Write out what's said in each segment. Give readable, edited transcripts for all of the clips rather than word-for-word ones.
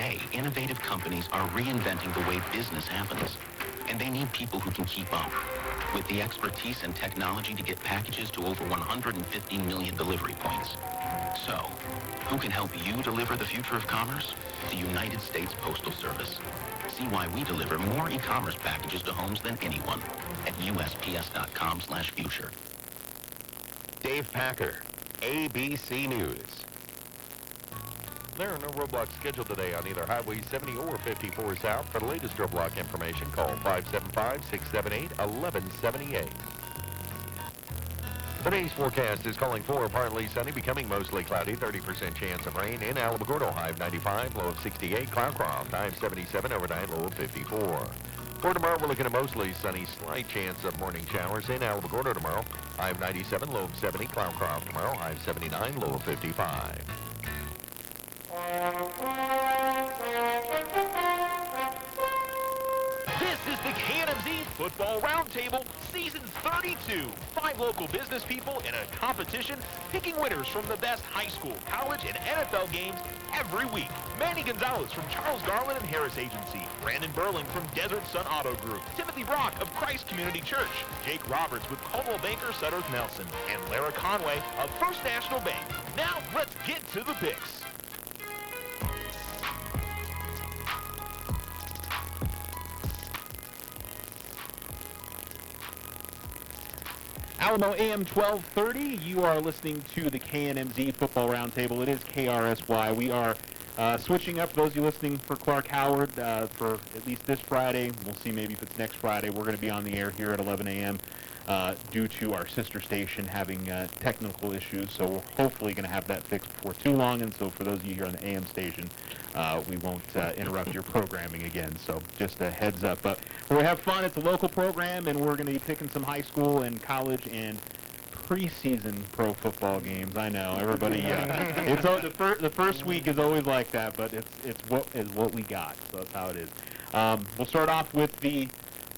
Today, innovative companies are reinventing the way business happens, and they need people who can keep up. With the expertise and technology to get packages to over 150 million delivery points. So, who can help you deliver the future of commerce? The United States Postal Service. See why we deliver more e-commerce packages to homes than anyone at USPS.com/future. Dave Packer, ABC News. There are no roadblocks scheduled today on either Highway 70 or 54 South. For the latest roadblock information, call 575-678-1178. Today's forecast is calling for partly sunny, becoming mostly cloudy, 30% chance of rain in Alamogordo, high of 95, low of 68. Cloudcroft, high of 77, overnight low of 54. For tomorrow, we're looking at mostly sunny, slight chance of morning showers in Alamogordo tomorrow, high of 97, low of 70. Cloudcroft tomorrow, high of 79, low of 55. This is the KNMZ Football Roundtable, Season 32. 5 local business people in a competition picking winners from the best high school, college, and NFL games every week. Manny Gonzalez from Charles Garland and Harris Agency, Brandon Burling from Desert Sun Auto Group, Timothy Brock of Christ Community Church, Jake Roberts with Coldwell Banker Sutterth Nelson, and Lara Conway of First National Bank. Now let's get to the picks. Alamo AM 1230, you are listening to the KNMZ Football Roundtable. It is KRSY. We are switching up, those of you listening for Clark Howard, for at least this Friday. We'll see maybe if it's next Friday. We're going to be on the air here at 11 a.m. Due to our sister station having technical issues. So we're hopefully going to have that fixed before too long. And so for those of you here on the AM station, we won't interrupt your programming again. So just a heads up. But we're going to have fun. It's a local program, and we're going to be picking some high school and college and preseason pro football games. I know everybody. It's the first week is always like that, but it's what we got. So that's how it is. We'll start off with the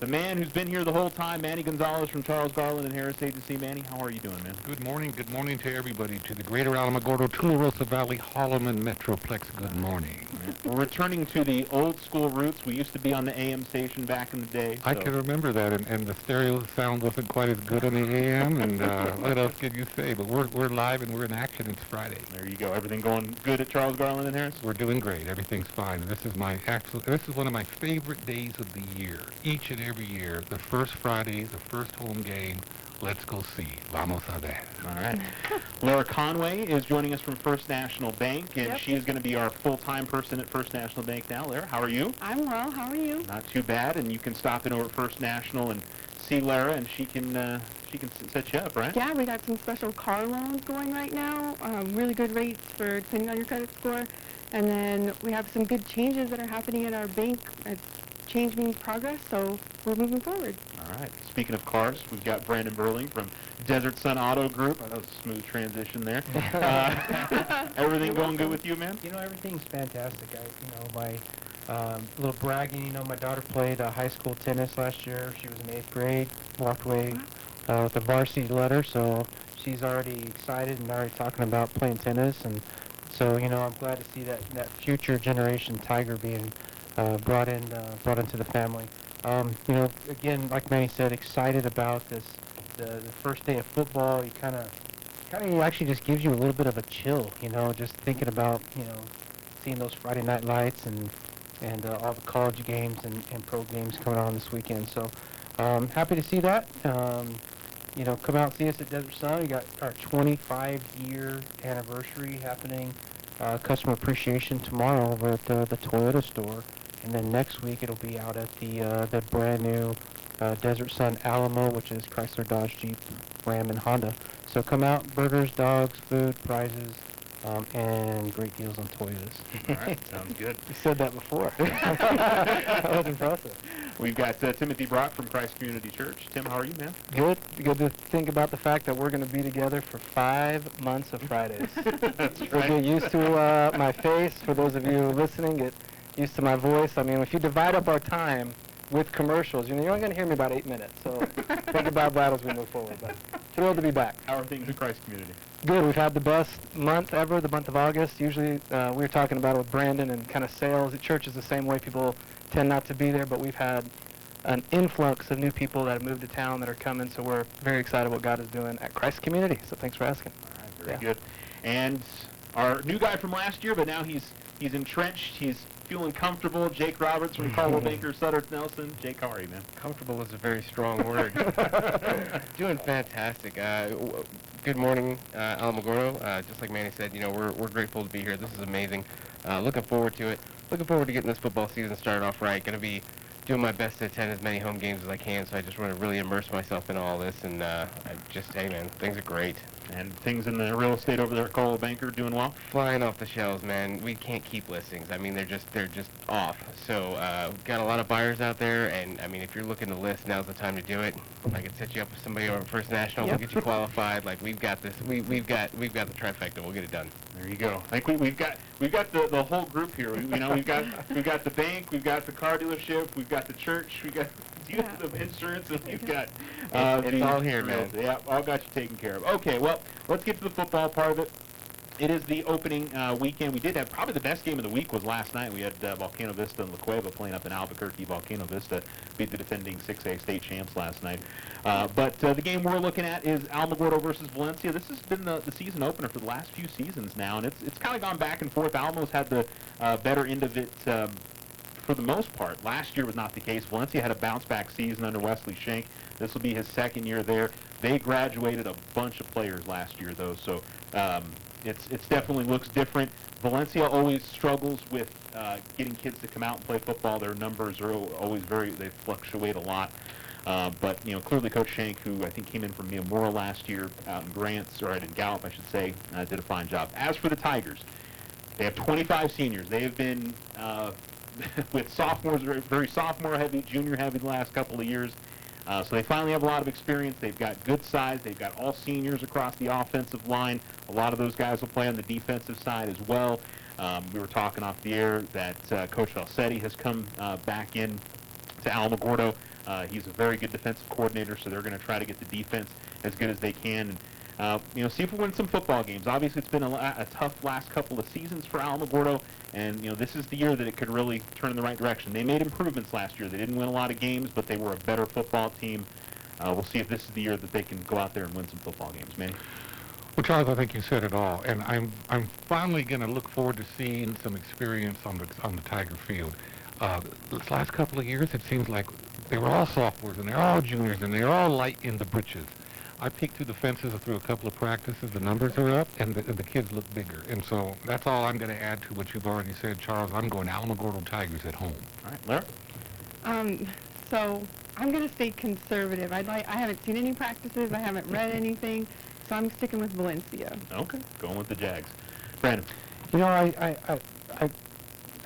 man who's been here the whole time, Manny Gonzalez from Charles Garland and Harris Agency. Manny, how are you doing, man? Good morning to everybody, to the greater Alamogordo, Tularosa Valley, Holloman Metroplex, good morning. We're returning to the old school roots. We used to be on the AM station back in the day. So. I can remember that, and the stereo sound wasn't quite as good on the AM, and what else could you say? But we're live and we're in action. It's Friday. There you go. Everything going good at Charles Garland and Harris? We're doing great. Everything's fine. And this is one of my favorite days of the year. Each and every year, the first Friday, the first home game. Let's go see. Vamos a ver. All right. Lara Conway is joining us from First National Bank, and Yep. she is going to be our full-time person at First National Bank now. Lara, how are you? I'm well. How are you? Not too bad, and you can stop in over at First National and see Lara, and she can set you up, right? Yeah, we got some special car loans going right now. Really good rates for depending on your credit score. And then we have some good changes that are happening at our bank. Change means progress, so we're moving forward. All right. Speaking of cars, we've got Brandon Burling from Desert Sun Auto Group. That was a smooth transition there. Everything going good with you, man? You know, everything's fantastic. My little bragging, my daughter played high school tennis last year. She was in 8th grade, walked away with a varsity letter, so she's already excited and already talking about playing tennis. And so, I'm glad to see that future generation Tiger being brought into the family. Again, like Manny said, excited about this. The first day of football, you kind of actually just gives you a little bit of a chill. Just thinking about seeing those Friday night lights and all the college games and pro games coming on this weekend. So happy to see that. Come out and see us at Desert Sun. We got our 25-year anniversary happening. Customer appreciation tomorrow over at the Toyota store. And then next week it'll be out at the brand new Desert Sun Alamo, which is Chrysler, Dodge, Jeep, Ram, and Honda. So come out, burgers, dogs, food, prizes, and great deals on Toyotas. All right, sounds good. You said that before. That was impressive. We've got Timothy Brock from Christ Community Church. Tim, how are you, man? Good. Good to think about the fact that we're going to be together for 5 months of Fridays. That's We'll right. get used to my face. For those of you listening, get used to my voice. I mean, if you divide up our time with commercials, you're only going to hear me about 8 minutes. So think about that as we move forward. But thrilled to be back. How are things in Christ Community? Good. We've had the best month ever, the month of August. Usually we were talking about it with Brandon and kind of sales. The church is the same way. People tend not to be there, but we've had an influx of new people that have moved to town that are coming, so we're very excited what God is doing at Christ Community. So thanks for asking. All right, very good. And our new guy from last year, but now he's entrenched. He's feeling comfortable. Jake Roberts from Caldwell Banker, Sutter Nelson. Jake, how are you, man? Comfortable is a very strong word. Doing fantastic. Good morning, Alamogordo. Just like Manny said, we're grateful to be here. This is amazing. Looking forward to it. Looking forward to getting this football season started off right. Going to be doing my best to attend as many home games as I can, so I just want to really immerse myself in all this, and hey man, things are great. And things in the real estate over there at Caldwell Banker doing well? Flying off the shelves, man. We can't keep listings. I mean, they're just off. So we've got a lot of buyers out there, and I mean, if you're looking to list, now's the time to do it. I can set you up with somebody over at First National. We'll get you qualified. Like we've got this. We've got the trifecta. We'll get it done. There you go. I think we've got the whole group here. We've got the bank, we've got the car dealership, we've got the church, we've got the insurance, and we've got it's all here, man. Yeah, all got you taken care of. Okay, well, let's get to the football part of it. It is the opening weekend. We did have probably the best game of the week was last night. We had Volcano Vista and La Cueva playing up in Albuquerque. Volcano Vista beat the defending 6A state champs last night. But the game we're looking at is Alamogordo versus Valencia. This has been the season opener for the last few seasons now, and it's kind of gone back and forth. Alamo's had the better end of it for the most part. Last year was not the case. Valencia had a bounce-back season under Wesley Schenk. This will be his second year there. They graduated a bunch of players last year, though, so it's definitely looks different. Valencia always struggles with getting kids to come out and play football. Their numbers are always they fluctuate a lot. But clearly Coach Schenk, who I think came in from Miyamura last year out in Grants, or in Gallup, I should say, did a fine job. As for the Tigers, they have 25 seniors. They have been with sophomores, very sophomore-heavy, junior-heavy the last couple of years. So they finally have a lot of experience. They've got good size. They've got all seniors across the offensive line. A lot of those guys will play on the defensive side as well. We were talking off the air that Coach Valsetti has come back in to Alamogordo. He's a very good defensive coordinator, so they're going to try to get the defense as good as they can. And, see if we win some football games. Obviously, it's been a tough last couple of seasons for Alamogordo, and this is the year that it could really turn in the right direction. They made improvements last year. They didn't win a lot of games, but they were a better football team. We'll see if this is the year that they can go out there and win some football games, man. Well, Charles, I think you said it all, and I'm finally going to look forward to seeing some experience on the Tiger field. This last couple of years, it seems like they were all sophomores and they're all juniors and they're all light in the britches. I peeked through the fences through a couple of practices. The numbers are up, and the kids look bigger. And so that's all I'm going to add to what you've already said, Charles. I'm going Alamogordo Tigers at home. All right, Lara? So I'm going to stay conservative. I haven't seen any practices. I haven't read anything. So I'm sticking with Valencia. Okay, going with the Jags. Brandon?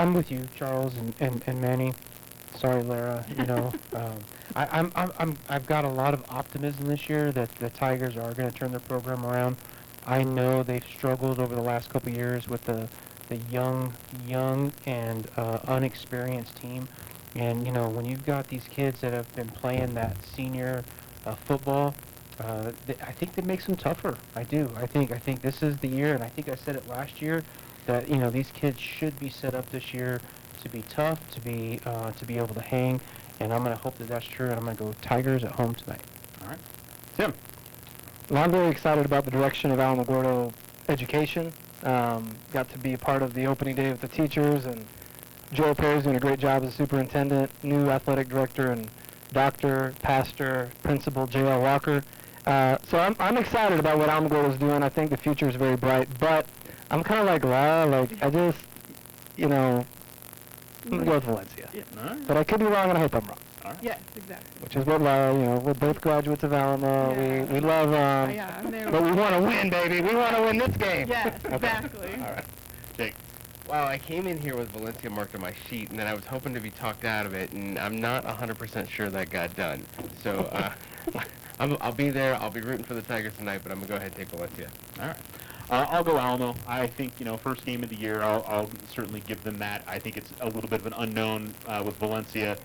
I'm with you, Charles and Manny. Sorry, Lara. I've got a lot of optimism this year that the Tigers are going to turn their program around. I know they've struggled over the last couple of years with the young and unexperienced team. And when you've got these kids that have been playing that senior football, I think that makes them tougher. I do. I think this is the year, and I think I said it last year that these kids should be set up this year to be tough, to be able to hang, and I'm going to hope that that's true, and I'm going to go Tigers at home tonight. All right. Tim? Well, I'm very excited about the direction of Alamogordo education. Got to be a part of the opening day with the teachers, and Joe Perry's doing a great job as superintendent, new athletic director, and doctor, pastor, principal, J.L. Walker. So I'm excited about what Alamogordo's doing. I think the future is very bright, but I'm kind of like, wow, I just, I'm going to go with Valencia. Yeah. Right. But I could be wrong, and I hope I'm wrong. All right. Yes, exactly. Which is what, we're both graduates of Alamo. Yeah. We love, Yeah, I'm there. but we want to win, baby. We want to win this game. Yes, Okay. exactly. All right. Jake? Wow, I came in here with Valencia marked on my sheet, and then I was hoping to be talked out of it, and I'm not 100% sure that got done. So I'll be there. I'll be rooting for the Tigers tonight, but I'm going to go ahead and take Valencia. All right. I'll go Alamo. I think, first game of the year, I'll certainly give them that. I think it's a little bit of an unknown with Valencia.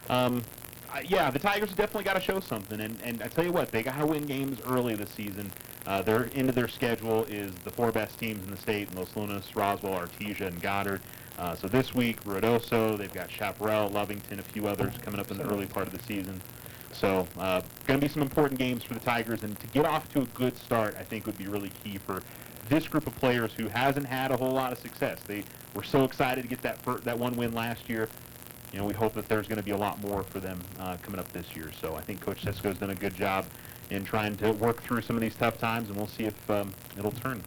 Yeah, the Tigers definitely got to show something, and I tell you what, they got to win games early this season. Their end of their schedule is the 4 best teams in the state: Los Lunas, Roswell, Artesia, and Goddard. So this week, Ruidoso, they've got Chaparral, Lovington, a few others coming up in the early part of the season. So going to be some important games for the Tigers, and to get off to a good start, I think would be really key for this group of players who hasn't had a whole lot of success. They were so excited to get that one win last year. You know, we hope that there's going to be a lot more for them coming up this year. So I think Coach Cisco's done a good job in trying to work through some of these tough times, and we'll see if it'll turn.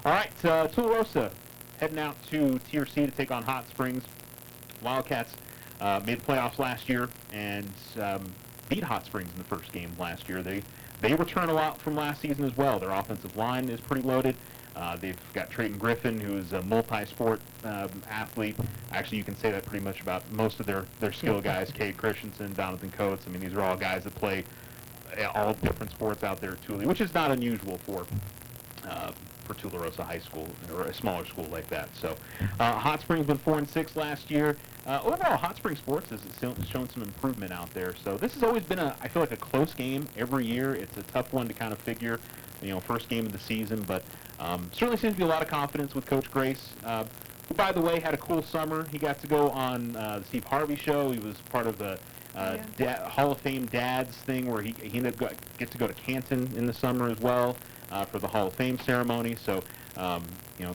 All right, Tularosa heading out to Tier C to take on Hot Springs. Wildcats made the playoffs last year and beat Hot Springs in the first game last year. They return a lot from last season as well. Their offensive line is pretty loaded. They've got Trayton Griffin, who is a multi-sport athlete. Actually, you can say that pretty much about most of their skill guys. Cade Christensen, Jonathan Coates. I mean, these are all guys that play all different sports out there at Thule, which is not unusual for Tularosa High School or a smaller school like that. So Hot Springs been 4-6 last year. Overall, Hot Springs sports has shown some improvement out there. So this has always been I feel like a close game every year. It's a tough one to kind of figure, first game of the season, but certainly seems to be a lot of confidence with Coach Grace, who, by the way, had a cool summer. He got to go on the Steve Harvey show. He was part of the Hall of Fame Dads thing where he ended up get to go to Canton in the summer as well for the Hall of Fame ceremony. So,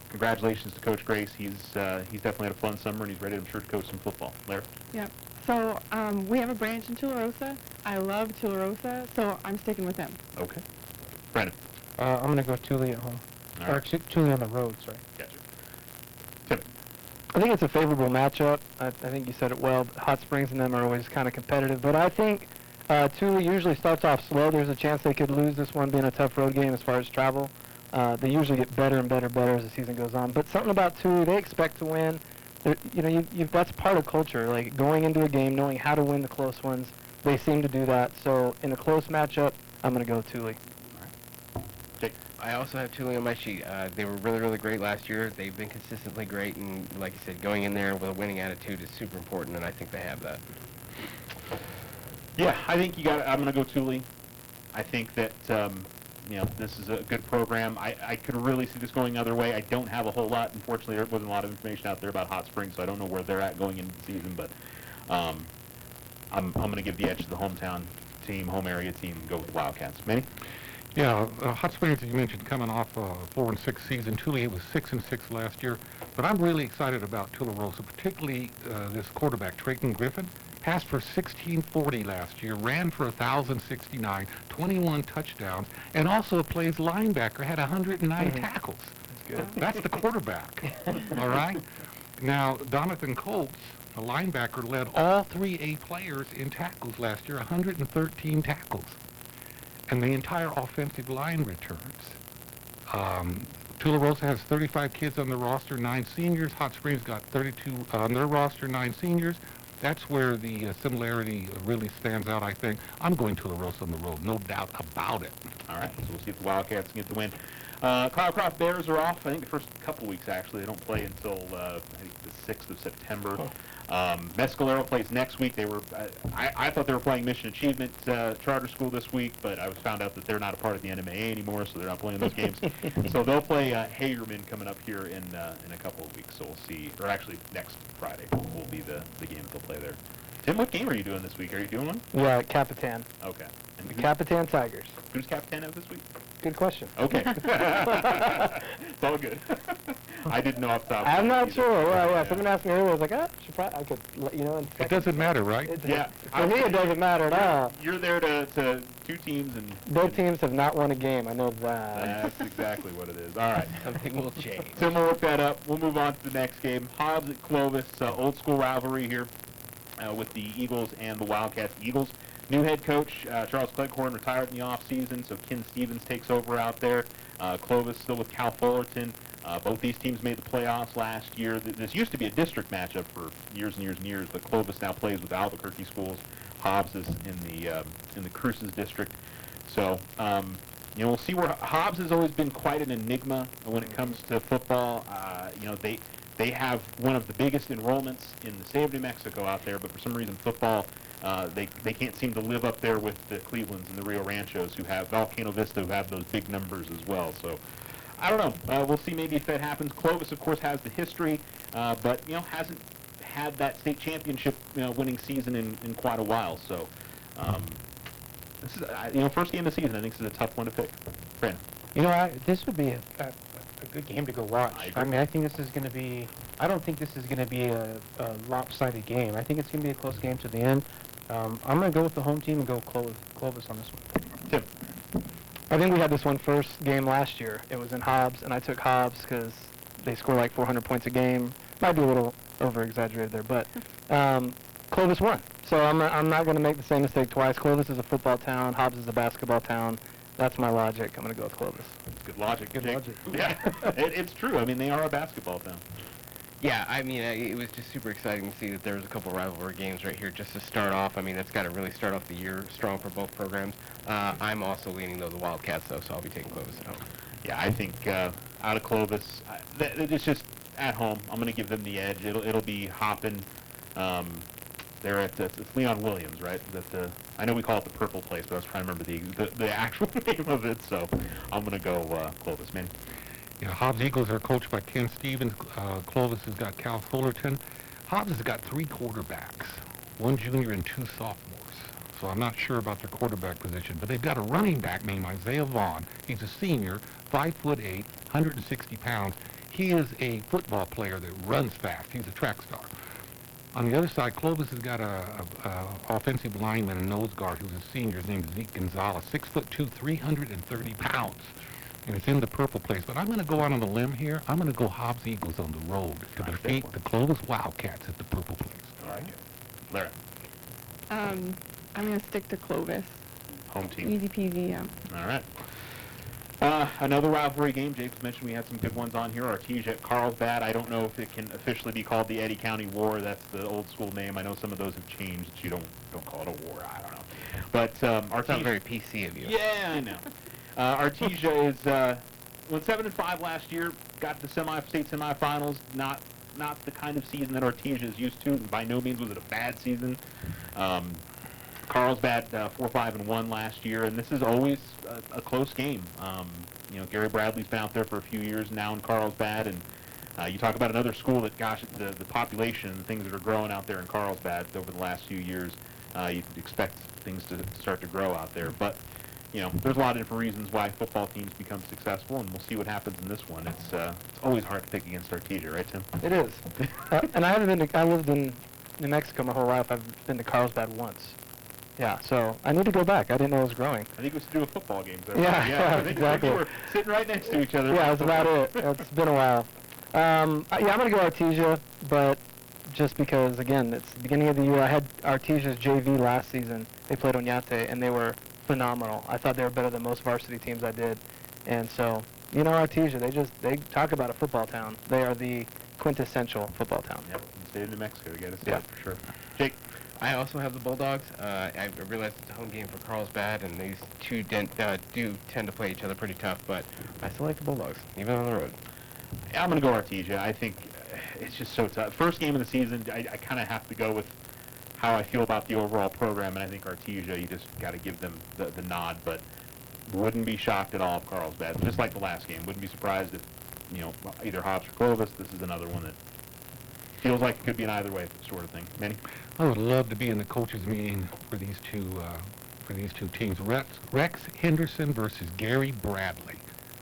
congratulations to Coach Grace. He's definitely had a fun summer, and he's ready, I'm sure, to coach some football. Larry? Yeah. So we have a branch in Tularosa. I love Tularosa, so I'm sticking with them. Okay. Brandon? I'm going to go Thule at home. All Or right. actually, Thule on the road, sorry. Gotcha. Tim? I think it's a favorable matchup. I think you said it well. Hot Springs and them are always kind of competitive, but I think Thule usually starts off slow. There's a chance they could lose this one being a tough road game as far as travel. They usually get better and better as the season goes on. But something about Thule, they expect to win. That's part of culture, like going into a game, knowing how to win the close ones. They seem to do that. So in a close matchup, I'm going to go Thule. Jake? I also have Thule on my sheet. They were really, really great last year. They've been consistently great, and like you said, going in there with a winning attitude is super important, and I think they have that. Yeah, I think I'm going to go Thule. I think that, this is a good program. I could really see this going the other way. I don't have a whole lot. Unfortunately, there wasn't a lot of information out there about Hot Springs, so I don't know where they're at going into the season, but I'm going to give the edge to the hometown team, home area team, and go with the Wildcats. Manny? Yeah, Hot Springs, as you mentioned, coming off a 4-6 season. Thule was 6-6 last year, but I'm really excited about Tularosa, particularly this quarterback, Trayton Griffin. Passed for 1,640 last year, ran for 1,069, 21 touchdowns, and also plays linebacker, had 109 tackles. That's good. That's the quarterback, all right? Now, Jonathan Coates, the linebacker, led all 3A players in tackles last year, 113 tackles. And the entire offensive line returns. Tularosa has 35 kids on the roster, 9 seniors. Hot Springs got 32 on their roster, 9 seniors. That's where the similarity really stands out, I think. I'm going Tularosa on the road, no doubt about it. All right, so we'll see if the Wildcats can get the win. Cloudcroft Bears are off, I think, the first couple weeks, actually. They don't play until, I think, the 6th of September. Mescalero plays next week. I thought they were playing Mission Achievement Charter School this week, but I found out that they're not a part of the NMAA anymore, so they're not playing those games. So they'll play Hagerman coming up here in a couple of weeks. So we'll see, or actually next Friday will be the game that they'll play there. Tim, what game are you doing this week? Are you doing one? Yeah, Capitan. Okay. And The Capitan Tigers. who's Capitan of this week? Good question. Okay. It's all good. I didn't know off the top. I'm not either. sure. Well, Yeah. someone asked me earlier. I was like, I could let you know in It seconds. doesn't matter, right? Yeah. For me, it doesn't matter at all. You're there to two teams and... Both teams have not won a game. I know that. That's exactly what it is. All right. Something will change. Tim will look that up. We'll move on to the next game. Hobbs at Clovis, old school rivalry here with the Eagles and the Wildcats. Eagles, new head coach, Charles Cleghorn, retired in the offseason, so Ken Stevens takes over out there. Clovis still with Cal Fullerton. Both these teams made the playoffs last year. This used to be a district matchup for years and years and years, but Clovis now plays with Albuquerque schools. Hobbs is in the Cruces district. So, we'll see where Hobbs has always been quite an enigma when it comes to football. They have one of the biggest enrollments in the state of New Mexico out there, but for some reason football they can't seem to live up there with the Clevelands and the Rio Ranchos who have Volcano Vista, who have those big numbers as well. So I don't know. We'll see maybe if that happens. Clovis, of course, has the history, but hasn't had that state championship winning season in quite a while. So this is first game of the season. I think this is a tough one to pick. Brandon. This would be a good game to go watch. I mean, I think this is going to be. I don't think this is going to be a lopsided game. I think it's going to be a close game to the end. I'm going to go with the home team and go Clovis on this one. Tim. I think we had this one first game last year. It was in Hobbs, and I took Hobbs because they score like 400 points a game. Might be a little over-exaggerated there, but Clovis won. So I'm not going to make the same mistake twice. Clovis is a football town. Hobbs is a basketball town. That's my logic. I'm going to go with Clovis. Good logic. Good logic. Yeah, it's true. I mean, they are a basketball town. Yeah, I mean, it was just super exciting to see that there was a couple rivalry games right here just to start off. I mean, that's got to really start off the year strong for both programs. I'm also leaning, though, the Wildcats, though, so I'll be taking Clovis at home. Yeah, I think out of Clovis, it's just at home. I'm going to give them the edge. It'll be hopping. They're at it's Leon Williams, right? I know we call it the Purple Place, but I was trying to remember the actual name of it. So I'm going to go Clovis, man. Yeah, Hobbs Eagles are coached by Ken Stevens. Clovis has got Cal Fullerton. Hobbs has got 3 quarterbacks, 1 junior and 2 sophomores. So I'm not sure about their quarterback position, but they've got a running back named Isaiah Vaughn. He's a senior, 5'8", 160 pounds. He is a football player that runs fast. He's a track star. On the other side, Clovis has got a offensive lineman and nose guard who's a senior. His name is Zeke Gonzalez, 6'2", 330 pounds. And it's in the Purple Place. But I'm going to go out on a limb here. I'm going to go Hobbs Eagles on the road to defeat the Clovis Wildcats at the Purple Place. All right. Lara. I'm going to stick to Clovis. Home team. Easy peasy, yeah. All right. Another rivalry game. James mentioned we had some good ones on here. Artesia at Carlsbad. I don't know if it can officially be called the Eddy County War. That's the old school name. I know some of those have changed. You don't call it a war. I don't know. But Artesia. That's not very PC of you. Yeah, I know. Artesia is went 7-5 last year. Got to the state semifinals. Not the kind of season that Artesia is used to. And by no means was it a bad season. Carlsbad 4-5-1 last year, and this is always a close game. Gary Bradley's been out there for a few years now in Carlsbad, and you talk about another school that, gosh, the population and things that are growing out there in Carlsbad over the last few years, you'd expect things to start to grow out there. But there's a lot of different reasons why football teams become successful, and we'll see what happens in this one. It's always hard to pick against Artesia, right, Tim? It is. And I lived in New Mexico my whole life. I've been to Carlsbad once. Yeah, so I need to go back. I didn't know it was growing. I think it was to do a football game. There. Yeah, I think exactly. We were sitting right next to each other. Yeah, that's about it. It's been a while. I'm going to go Artesia, but just because, again, it's the beginning of the year. I had Artesia's JV last season. They played Oñate, and they were phenomenal. I thought they were better than most varsity teams I did. And so, Artesia, they talk about a football town. They are the quintessential football town. Yep, in the state of New Mexico, you got to say it for sure. Jake? I also have the Bulldogs. I realize it's a home game for Carlsbad, and these two do tend to play each other pretty tough, but I still like the Bulldogs, even on the road. Yeah, I'm going to go Artesia. I think it's just so tough. First game of the season, I kind of have to go with how I feel about the overall program, and I think Artesia, you just got to give them the nod, but wouldn't be shocked at all if Carlsbad, just like the last game, wouldn't be surprised if, either Hobbs or Clovis. This is another one that feels like it could be an either way sort of thing. Manny? I would love to be in the coaches meeting for these two teams. Rex Henderson versus Gary Bradley.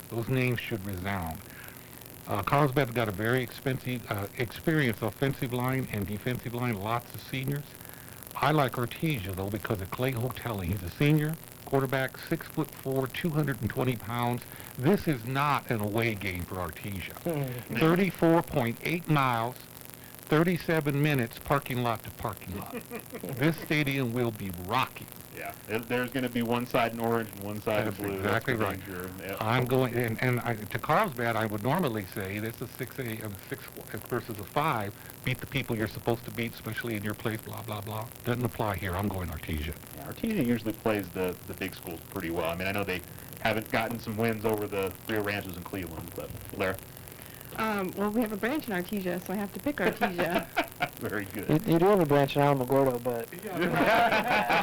Those names should resound. Carlsbad's got a very experienced offensive line and defensive line, lots of seniors. I like Artesia, though, because of Clay Hotelli. He's a senior quarterback, 6'4", 220 pounds. This is not an away game for Artesia. 34.8 miles, 37 minutes parking lot to parking lot. This stadium will be rocking. Yeah, there's going to be one side in orange and one side in blue. Exactly right. Sure. Yeah. I'm going, to Carlsbad, I would normally say this is 6 versus a 5. Beat the people you're supposed to beat, especially in your place, blah, blah, blah. Doesn't apply here. I'm going Artesia. Yeah, Artesia usually plays the big schools pretty well. I mean, I know they haven't gotten some wins over the Rio Ranchos in Cleveland, but Lara? Well, we have a branch in Artesia, so I have to pick Artesia. Very good. You do have a branch in Alamogordo, but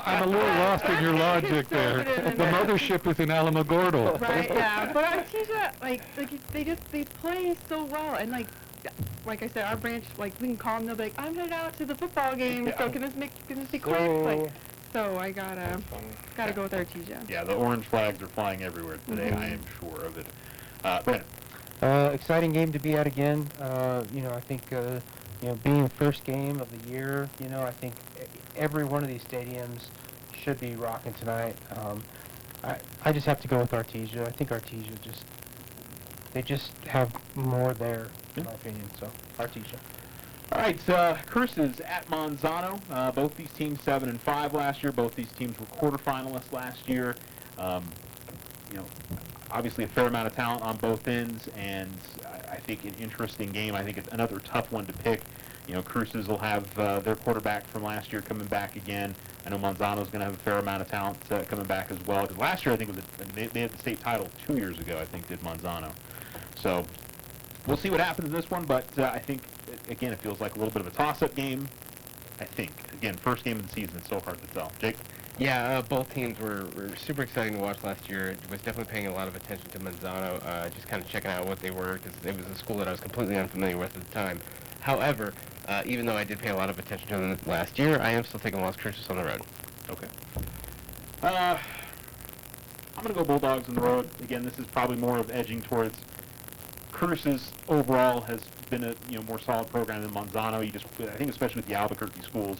I'm a little lost in your logic there. The mothership is in Alamogordo. Right, yeah. But Artesia, they play so well, and like I said, our branch, like we can call them. They'll be like, I'm headed out to the football game, so can this be quick? Like, so I gotta go with Artesia. Yeah, the orange flags are flying everywhere today. I am sure of it. Brandon. Exciting game to be at again. I think being first game of the year, I think every one of these stadiums should be rocking tonight. I just have to go with Artesia. I think Artesia they just have more there, in my opinion. So Artesia. All right, Cruces at Monzano. Both these teams 7-5 last year. Both these teams were quarterfinalists last year. Obviously a fair amount of talent on both ends, and I think an interesting game. I think it's another tough one to pick. Cruces will have their quarterback from last year coming back again. I know Monzano's going to have a fair amount of talent coming back as well. Because last year, I think they had the state title 2 years ago, I think, did Monzano. So we'll see what happens in this one, but I think, again, it feels like a little bit of a toss-up game. I think. Again, first game of the season, it's so hard to tell. Jake? Yeah, both teams were super exciting to watch last year. It was definitely paying a lot of attention to Monzano, just kind of checking out what they were, because it was a school that I was completely unfamiliar with at the time. However, even though I did pay a lot of attention to them last year, I am still taking Las Cruces on the road. Okay. I'm going to go Bulldogs on the road. Again, this is probably more of edging towards Cruces overall has been a more solid program than Monzano. I think especially with the Albuquerque schools,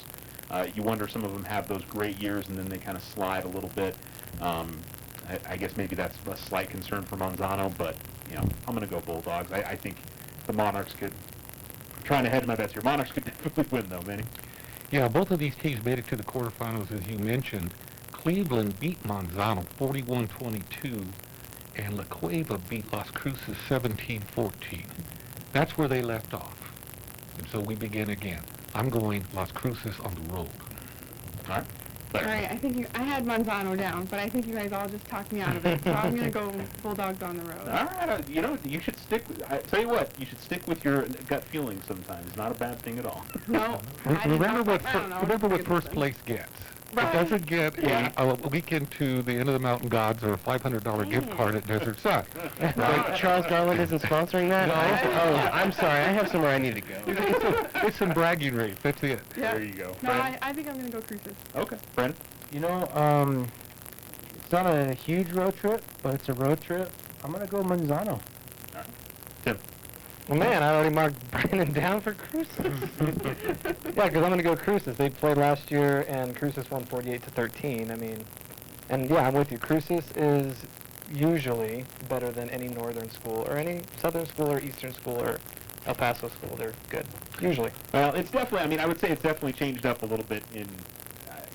you wonder some of them have those great years and then they kind of slide a little bit. I guess maybe that's a slight concern for Monzano, but I'm going to go Bulldogs. I think the Monarchs could. I'm trying to hedge my bets here. Monarchs could definitely win, though, Manny. Yeah, both of these teams made it to the quarterfinals, as you mentioned. Cleveland beat Monzano 41-22, and La Cueva beat Las Cruces 17-14. That's where they left off. And so we begin again. I'm going Las Cruces on the road. All right. All right, I had Monzano down, but I think you guys all just talked me out of it, so I'm going to go Bulldogs on the road. All right, you should stick with, I tell you what, you should stick with your gut feeling sometimes. It's not a bad thing at all. No. Remember what first place gets. Right. It doesn't get a weekend to the End of the Mountain Gods or a $500 gift card at Desert Sun. Wait, Charles Garland isn't sponsoring that? No. Oh, I'm sorry. I have somewhere I need to go. It's some bragging rights. That's it. Yeah. There you go. No, I think I'm going to go Cruces. Okay. Brandon? It's not a huge road trip, but it's a road trip. I'm going to go Monzano. Tim? Well, man, I already marked Brandon down for Cruces. Yeah, because I'm going to go Cruces. They played last year, and Cruces won 48-13. And yeah, I'm with you. Cruces is usually better than any northern school, or any southern school, or eastern school, or El Paso school. They're good, usually. Well, it's definitely, I would say it's definitely changed up a little bit in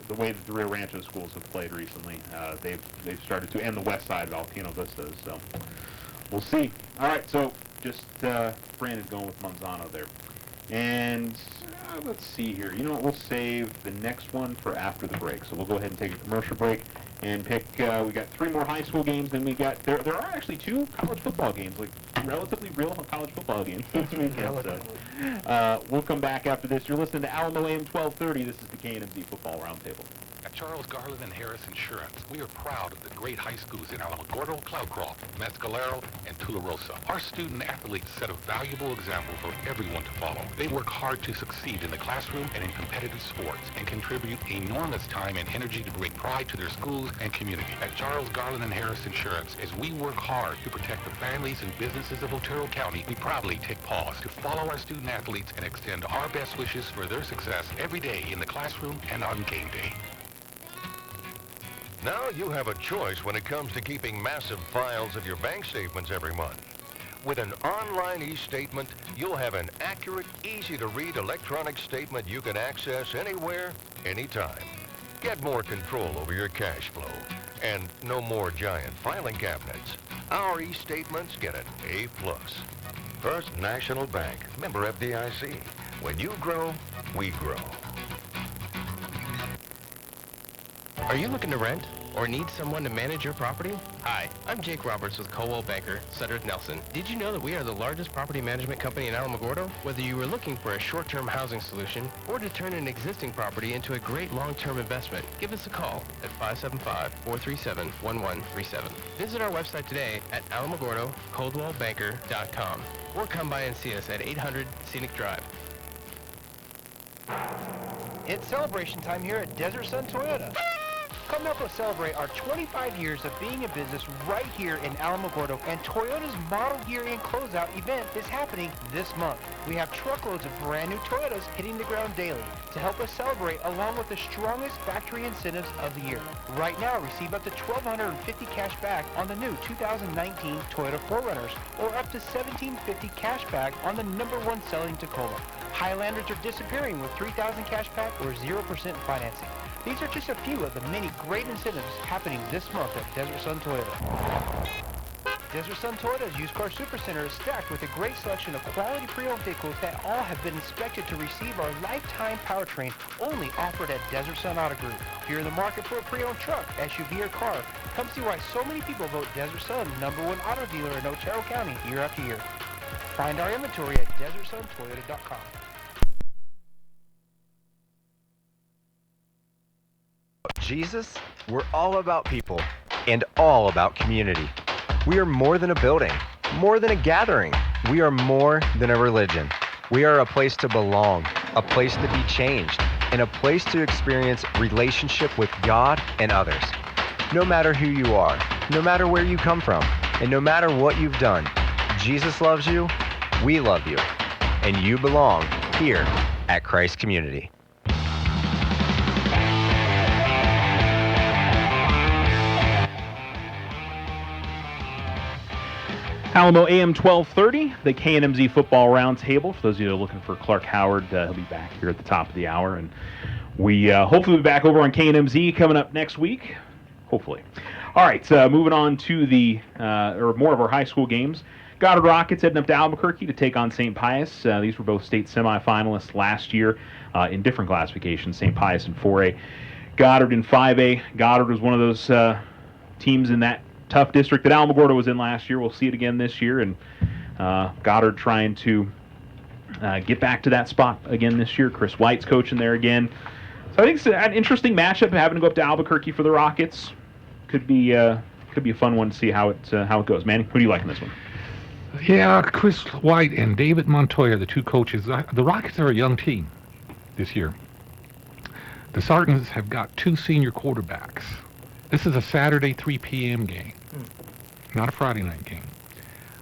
the way that the Rio Rancho schools have played recently. They've started to, and the west side of Altino Vistas, so we'll see. All right, so just Brandon going with Monzano there. And let's see here. You know what? We'll save the next one for after the break. So we'll go ahead and take a commercial break and pick. We got 3 more high school games. Then we got there are actually 2 college football games, like relatively real college football games this weekend. So we'll come back after this. You're listening to Alamo AM 1230. This is the KNMZ Football Roundtable. At Charles Garland and Harris Insurance, we are proud of the great high schools in Alamogordo, Cloudcroft, Mescalero, and Tularosa. Our student athletes set a valuable example for everyone to follow. They work hard to succeed in the classroom and in competitive sports and contribute enormous time and energy to bring pride to their schools and community. At Charles Garland and Harris Insurance, as we work hard to protect the families and businesses of Otero County, we proudly take pause to follow our student athletes and extend our best wishes for their success every day in the classroom and on game day. Now you have a choice when it comes to keeping massive files of your bank statements every month. With an online e-statement, you'll have an accurate, easy-to-read electronic statement you can access anywhere, anytime. Get more control over your cash flow. And no more giant filing cabinets. Our e-statements get an A+. First National Bank, member FDIC. When you grow, we grow. Are you looking to rent? Or need someone to manage your property? Hi, I'm Jake Roberts with Coldwell Banker, Sudderth Nelson. Did you know that we are the largest property management company in Alamogordo? Whether you were looking for a short-term housing solution or to turn an existing property into a great long-term investment, give us a call at 575-437-1137. Visit our website today at alamogordocoldwellbanker.com or come by and see us at 800 Scenic Drive. It's celebration time here at Desert Sun Toyota. Come help us celebrate our 25 years of being in business right here in Alamogordo, and Toyota's Model Year End Closeout event is happening this month. We have truckloads of brand new Toyotas hitting the ground daily to help us celebrate, along with the strongest factory incentives of the year. Right now, receive up to $1,250 cash back on the new 2019 Toyota 4Runners, or up to $1,750 cash back on the #1 selling Tacoma. Highlanders are disappearing with $3,000 cash back or 0% financing. These are just a few of the many great incentives happening this month at Desert Sun Toyota. Desert Sun Toyota's Used Car Supercenter is stacked with a great selection of quality pre-owned vehicles that all have been inspected to receive our lifetime powertrain, only offered at Desert Sun Auto Group. If you're in the market for a pre-owned truck, SUV, or car, come see why so many people vote Desert Sun #1 auto dealer in Otero County year after year. Find our inventory at DesertSunToyota.com. Jesus, we're all about people and all about community. We are more than a building, more than a gathering. We are more than a religion. We are a place to belong, a place to be changed, and a place to experience relationship with God and others. No matter who you are, no matter where you come from, and no matter what you've done, Jesus loves you, we love you, and you belong here at Christ Community. Alamo AM 1230, the KNMZ Football Roundtable. For those of you that are looking for Clark Howard, he'll be back here at the top of the hour. And we hopefully will be back over on KNMZ coming up next week. Hopefully. All right, moving on to more of our high school games. Goddard Rockets heading up to Albuquerque to take on St. Pius. These were both state semifinalists last year in different classifications, St. Pius in 4A, Goddard in 5A. Goddard was one of those teams in that tough district that Alamogordo was in last year. We'll see it again this year, and Goddard trying to get back to that spot again this year. Chris White's coaching there again. So I think it's an interesting matchup, having to go up to Albuquerque for the Rockets. Could be a fun one to see how it goes. Manny, who do you like in this one? Yeah, Chris White and David Montoya, the two coaches. The Rockets are a young team this year. The Sartans have got two senior quarterbacks. This is a Saturday 3 p.m. game, not a Friday night game.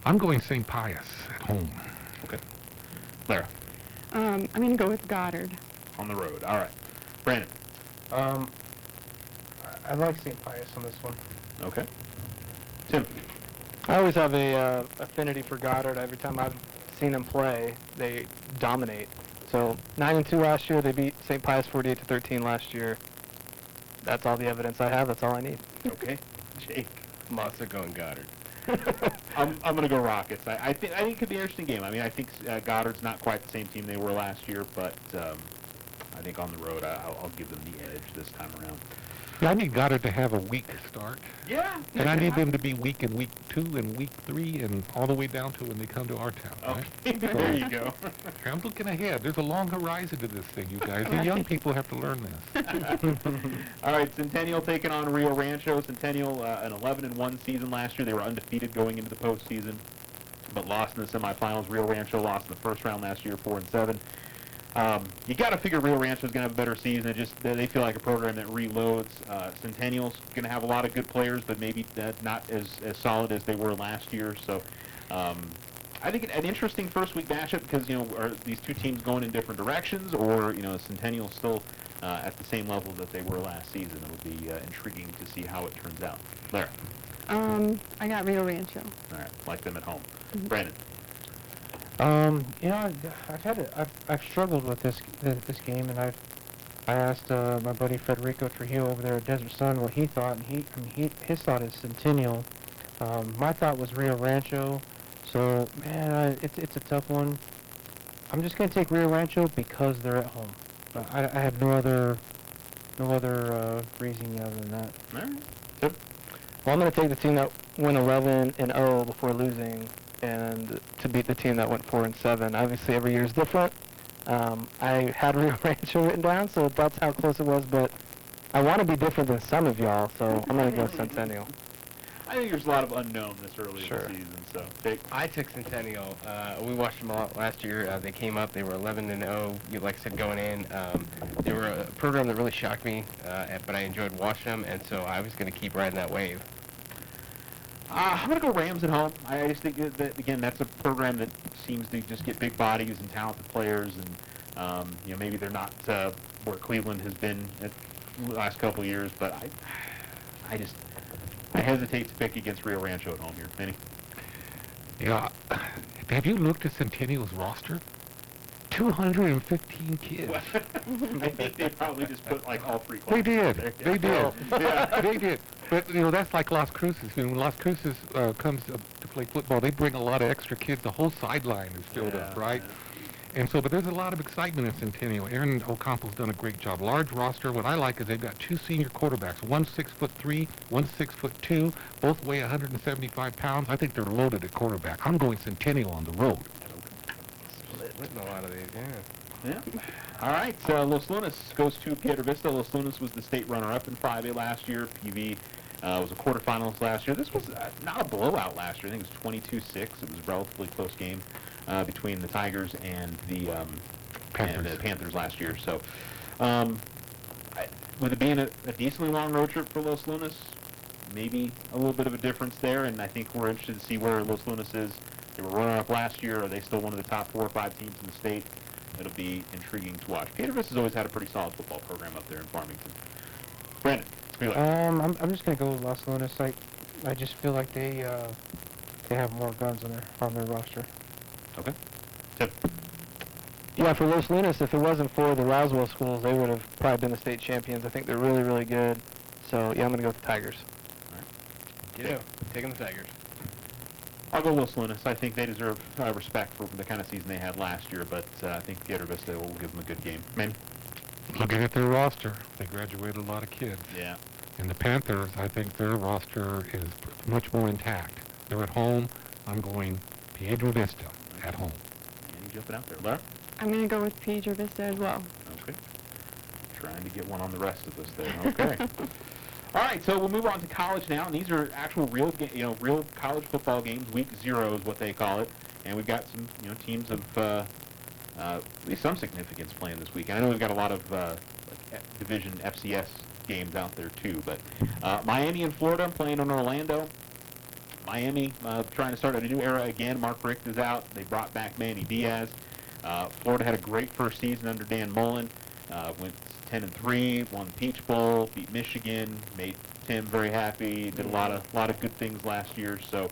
I'm going St. Pius at home. Okay. Lara? I'm going to go with Goddard. On the road. All right. Brandon? I like St. Pius on this one. Okay. Tim? I always have a affinity for Goddard. Every time I've seen them play, they dominate. So 9-2 last year. They beat St. Pius 48-13 last year. That's all the evidence I have. That's all I need. Okay. Jake? I'm also going Goddard. I'm going to go Rockets. I think it could be an interesting game. I mean, I think Goddard's not quite the same team they were last year, but I think on the road I'll give them the edge this time around. Yeah, I need Goddard to have a weak start. Yeah. And I need them to be weak in week 2 and week 3 and all the way down to when they come to our town. Right? Okay, there you go. I'm looking ahead. There's a long horizon to this thing, you guys. The young people have to learn this. All right, Centennial taking on Rio Rancho. Centennial, an 11-1 season last year. They were undefeated going into the postseason, but lost in the semifinals. Rio Rancho lost in the first round last year, 4-7. You got to figure Rio Rancho is going to have a better season. They feel like a program that reloads. Centennial's going to have a lot of good players, but maybe not as solid as they were last year. So I think an interesting first week matchup because are these two teams going in different directions, or Centennial still at the same level that they were last season? It'll be intriguing to see how it turns out. Lara? I got Rio Rancho. All right, like them at home. Brandon? I've struggled with this game, and I asked my buddy Federico Trujillo over there at Desert Sun what he thought, and his thought is Centennial. My thought was Rio Rancho. So man, it's a tough one. I'm just gonna take Rio Rancho because they're at home. I have no other No other reason other than that. All right. Yep. Well, I'm going to take the team that went 11-0 before losing, and to beat the team that went 4-7. Obviously, every year is different. I had Rio Rancho written down, so that's how close it was. But I want to be different than some of y'all, so I'm going to go Centennial. I think there's a lot of unknown this early Sure. in the season. So, Jake. I took Centennial. We watched them a lot last year. They came up. They were 11-0. Like I said, going in, they were a program that really shocked me, but I enjoyed watching them, and so I was going to keep riding that wave. I'm going to go Rams at home. I just think that, again, that's a program that seems to just get big bodies and talented players, and maybe they're not where Cleveland has been at the last couple of years, but I hesitate to pick against Rio Rancho at home here. Manny? Yeah. Have you looked at Centennial's roster? 215 kids. I think they probably just put like all three They classes did. there. They did. Yeah. They did. But, that's like Las Cruces. When Las Cruces comes to play football, they bring a lot of extra kids. The whole sideline is filled up, right? Yeah. And so, but there's a lot of excitement in Centennial. Aaron Ocampo's done a great job. Large roster. What I like is they've got two senior quarterbacks, one 6'3", one 6'2", both weigh 175 pounds. I think they're loaded at quarterback. I'm going Centennial on the road. Splitting a lot of these, yeah. Yeah. All right. Los Lunas goes to Piedra Vista. Los Lunas was the state runner-up in 5A last year. PV was a quarterfinalist last year. This was not a blowout last year. I think it was 22-6. It was a relatively close game between the Tigers and the Panthers last year. So, with it being a decently long road trip for Los Lunas, maybe a little bit of a difference there. And I think we're interested to see where Los Lunas is. They were runner-up last year. Are they still one of the top 4 or 5 teams in the state? It'll be intriguing to watch. Piedra Vista's always had a pretty solid football program up there in Farmington. Brandon, who you like? I'm just gonna go with Los Lunas. I just feel like they have more guns on their roster. Okay. Tim. Yeah, for Los Lunas, if it wasn't for the Roswell schools, they would have probably been the state champions. I think they're really, really good. So, yeah, I'm going to go with the Tigers. Yeah, taking the Tigers. I'll go Los Lunas. I think they deserve respect for the kind of season they had last year, but I think Piedra Vista will give them a good game. Man? Looking at their roster, they graduated a lot of kids. Yeah. And the Panthers, I think their roster is much more intact. They're at home. I'm going Piedra Vista at home. And you jumping out there, Laura? I'm going to go with Piedra Vista as well. Okay. Trying to get one on the rest of this thing. Okay. All right, so we'll move on to college now, and these are actual real college football games. Week 0 is what they call it, and we've got some teams of at least some significance playing this week. And I know we've got a lot of Division FCS games out there too, but Miami and Florida playing in Orlando. Miami trying to start a new era again. Mark Richt is out. They brought back Manny Diaz. Florida had a great first season under Dan Mullen. Went 10-3, won the Peach Bowl, beat Michigan, made Tim very happy. Did a lot of good things last year. So,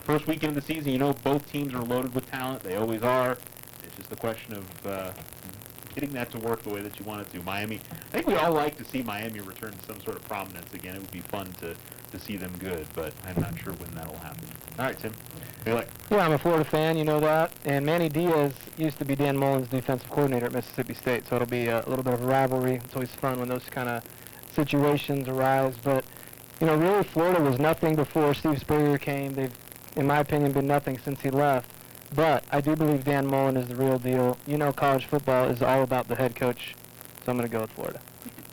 first weekend of the season, both teams are loaded with talent. They always are. It's just a question of getting that to work the way that you want it to. Miami, I think we all like to see Miami return to some sort of prominence again. It would be fun to see them good, but I'm not sure when that'll happen. All right, Tim. What do you like? Yeah, I'm a Florida fan, you know that. And Manny Diaz used to be Dan Mullen's defensive coordinator at Mississippi State, so it'll be a little bit of a rivalry. It's always fun when those kind of situations arise. But, really Florida was nothing before Steve Spurrier came. They've, in my opinion, been nothing since he left. But I do believe Dan Mullen is the real deal. College football is all about the head coach, so I'm going to go with Florida.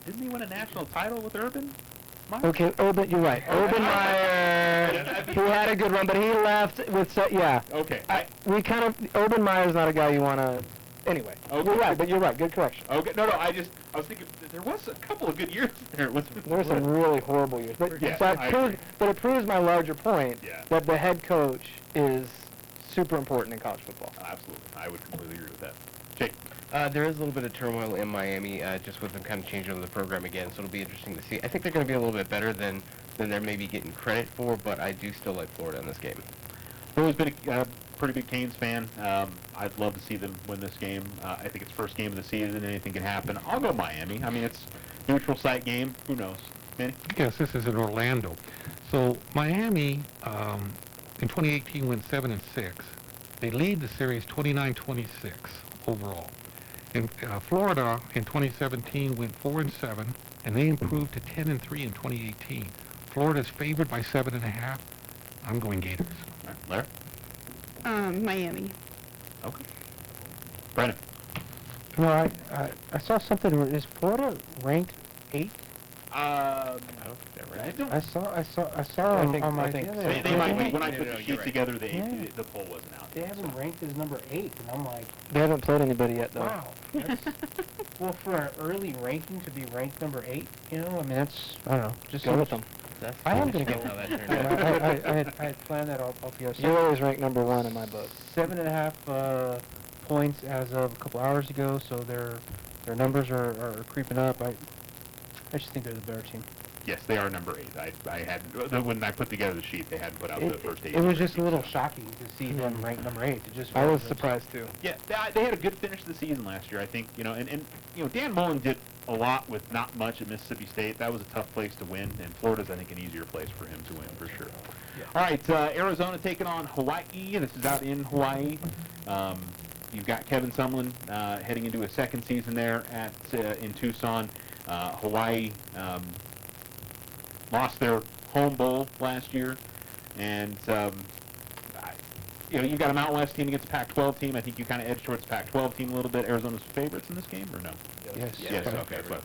Didn't he win a national title with Urban Meyer? Okay, Urban, you're right. Urban Meyer, who had a good run, but he left with, yeah. Okay. Urban Meyer's not a guy you want to, anyway. Okay. You're right, but you're right. Good correction. Okay, no, I was thinking, there was a couple of good years there. There were some really horrible years. But, Yeah, but it proves my larger point Yeah. that the head coach is super important in college football. Absolutely. I would completely agree with that. Jake? There is a little bit of turmoil in Miami, just with them kind of changing over the program again, so it'll be interesting to see. I think they're going to be a little bit better than they're maybe getting credit for, but I do still like Florida in this game. I've always been a pretty big Canes fan. I'd love to see them win this game. I think it's first game of the season. Anything can happen. I'll go Miami. I mean, it's neutral site game. Who knows? Manny? Yes, this is in Orlando. So Miami in 2018 went 7-6. They lead the series 29-26 overall. In Florida in 2017 went 4-7, and they improved to 10-3 in 2018. Florida's favored by 7.5. I'm going Gators. All right, Larry? Miami. Okay. Brennan? No, I saw something. Is Florida ranked 8? I don't. I saw on my. They might be. When I put the sheet together, the poll wasn't out. They have him ranked as number 8, and I'm like, They haven't played anybody yet, though. wow. That's, well, for an early ranking to be ranked number 8, I mean, that's, I don't know. Just Go with them. I am going to go. how that turned out. I had planned that all together. You're always ranked number 1 in my book. 7.5 points as of a couple hours ago, so their numbers are creeping up. I just think they're the better team. Yes, they are number 8. I had when I put together the sheet, they hadn't put out the first 8. It was just a little shocking to see them ranked number 8. I was surprised too. Yeah, they had a good finish to the season last year, I think. And Dan Mullen did a lot with not much at Mississippi State. That was a tough place to win, and Florida's, I think, an easier place for him to win for sure. Yeah. All right, Arizona taking on Hawaii. This is out in Hawaii. You've got Kevin Sumlin heading into his second season there in Tucson. Hawaii lost their home bowl last year, and you've got a Mountain West team against a Pac-12 team. I think you kind of edge towards the Pac-12 team a little bit. Arizona's favorites in this game, or no? Yes. Yes. Okay. That's what I